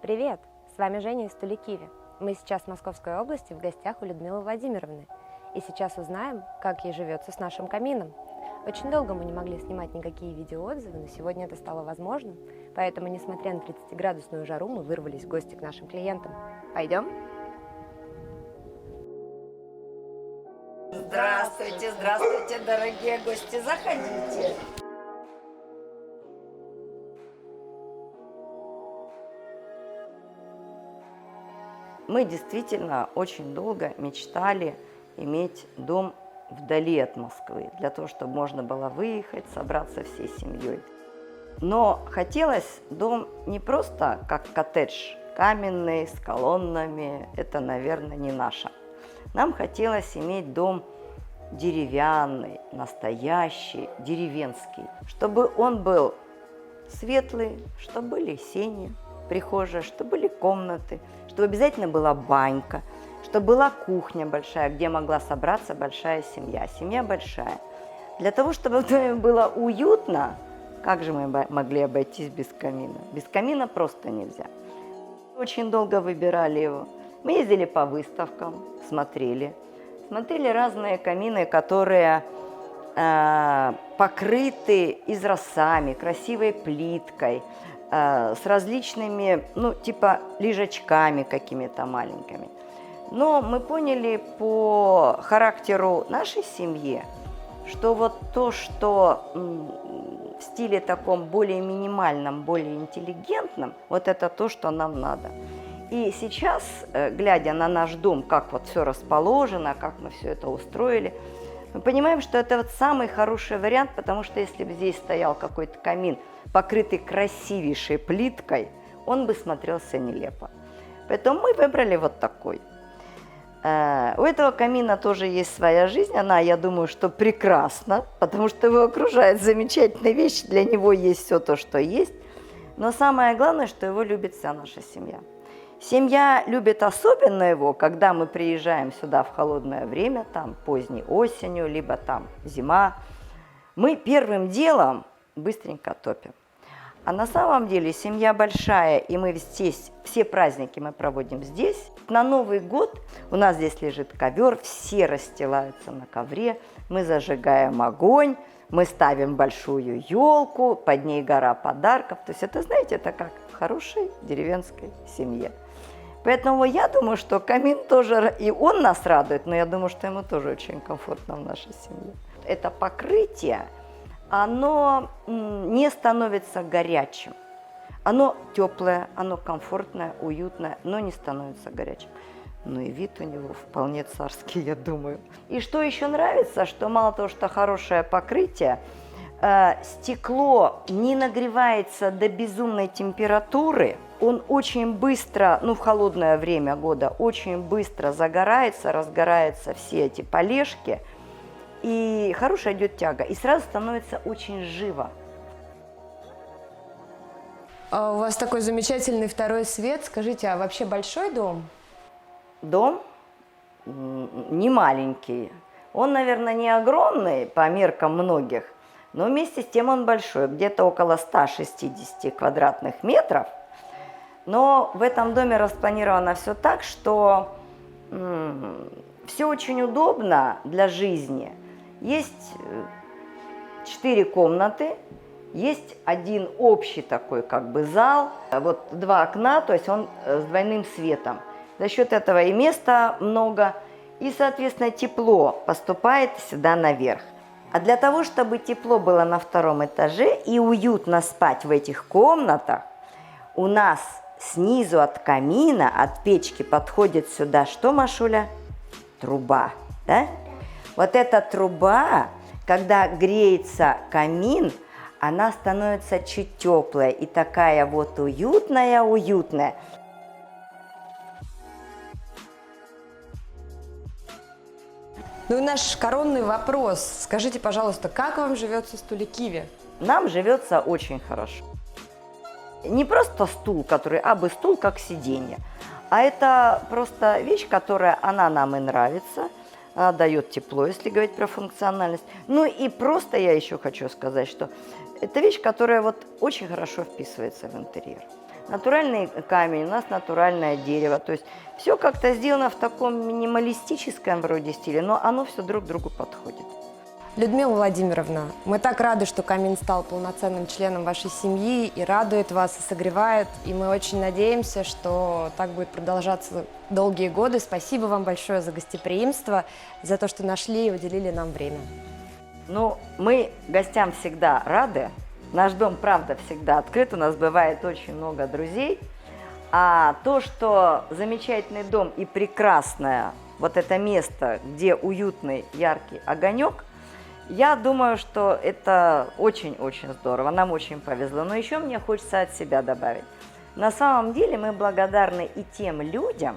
Привет! С вами Женя из Туликиви. Мы сейчас в Московской области в гостях у Людмилы Владимировны. И сейчас узнаем, как ей живется с нашим камином. Очень долго мы не могли снимать никакие видеоотзывы, но сегодня это стало возможным. Поэтому, несмотря на 30-градусную жару, мы вырвались в гости к нашим клиентам. Пойдем? Здравствуйте, здравствуйте, дорогие гости, заходите. Мы действительно очень долго мечтали иметь дом вдали от Москвы, для того, чтобы можно было выехать, собраться всей семьей. Но хотелось дом не просто как коттедж, каменный, с колоннами, это, наверное, не наше. Нам хотелось иметь дом деревянный, настоящий, деревенский, чтобы он был светлый, чтобы были сени, прихожая, чтобы были комнаты, чтобы обязательно была банька, чтобы была кухня большая, где могла собраться большая семья, семья большая. Для того, чтобы в доме было уютно, как же мы могли обойтись без камина? Без камина просто нельзя. Очень долго выбирали его. Мы ездили по выставкам, смотрели разные камины, которые покрыты изразцами, красивой плиткой, с различными, типа лежачками какими-то маленькими. Но мы поняли по характеру нашей семьи, что вот то, что в стиле таком более минимальном, более интеллигентном, вот это то, что нам надо. И сейчас, глядя на наш дом, как вот все расположено, как мы все это устроили, мы понимаем, что это вот самый хороший вариант, потому что если бы здесь стоял какой-то камин, покрытый красивейшей плиткой, он бы смотрелся нелепо. Поэтому мы выбрали вот такой. У этого камина тоже есть своя жизнь, она, я думаю, что прекрасна, потому что его окружает замечательная вещь, для него есть все то, что есть. Но самое главное, что его любит вся наша семья. Семья любит особенно его, когда мы приезжаем сюда в холодное время, там поздней осенью, либо там зима. Мы первым делом быстренько топим. А на самом деле семья большая, и мы здесь, все праздники мы проводим здесь. На Новый год у нас здесь лежит ковер, все расстилаются на ковре, мы зажигаем огонь, мы ставим большую елку, под ней гора подарков. То есть это, знаете, это как в хорошей деревенской семье. Поэтому я думаю, что камин тоже, и он нас радует, но я думаю, что ему тоже очень комфортно в нашей семье. Это покрытие, оно не становится горячим. Оно теплое, оно комфортное, уютное, но не становится горячим. Ну и вид у него вполне царский, я думаю. И что еще нравится, что мало того, что хорошее покрытие, стекло не нагревается до безумной температуры, он очень быстро, в холодное время года, очень быстро загорается, разгораются все эти полежки, и хорошая идет тяга, и сразу становится очень живо. А у вас такой замечательный второй свет. Скажите, а вообще большой дом? Дом не маленький. Он, наверное, не огромный по меркам многих, но вместе с тем он большой, где-то около 160 квадратных метров. Но в этом доме распланировано все так, что все очень удобно для жизни. Есть 4 комнаты, есть один общий такой как бы зал, вот 2 окна, то есть он с двойным светом. За счет этого и места много, и, соответственно, тепло поступает сюда наверх. А для того, чтобы тепло было на 2-м этаже и уютно спать в этих комнатах, у нас снизу от камина, от печки подходит сюда что, Машуля? Труба, да? Вот эта труба, когда греется камин, она становится чуть теплая и такая вот уютная. Ну и наш коронный вопрос. Скажите, пожалуйста, как вам живется с Туликиви? Нам живется очень хорошо. Не просто стул, который абы стул, как сиденье, а это просто вещь, которая она нам и нравится, она дает тепло, если говорить про функциональность. Ну и просто я еще хочу сказать, что это вещь, которая вот очень хорошо вписывается в интерьер. натуральный камень, у нас натуральное дерево. То есть все как-то сделано в таком минималистическом вроде стиле, но оно все друг к другу подходит. Людмила Владимировна, мы так рады, что камин стал полноценным членом вашей семьи и радует вас, и согревает. И мы очень надеемся, что так будет продолжаться долгие годы. Спасибо вам большое за гостеприимство, за то, что нашли и уделили нам время. Ну, мы гостям всегда рады. Наш дом, правда, всегда открыт. У нас бывает очень много друзей. А то, что замечательный дом и прекрасное вот это место, где уютный, яркий огонек, я думаю, что это очень-очень здорово, нам очень повезло. Но еще мне хочется от себя добавить. На самом деле мы благодарны и тем людям,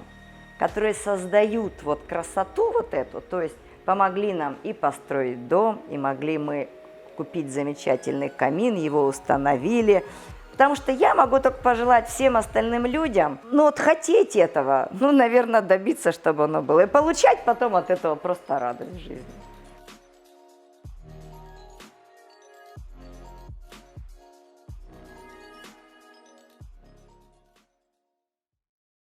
которые создают вот красоту вот эту, то есть помогли нам и построить дом, и могли мы купить замечательный камин, его установили. Потому что я могу только пожелать всем остальным людям, ну вот хотеть этого, ну, наверное, добиться, чтобы оно было. И получать потом от этого просто радость в жизни.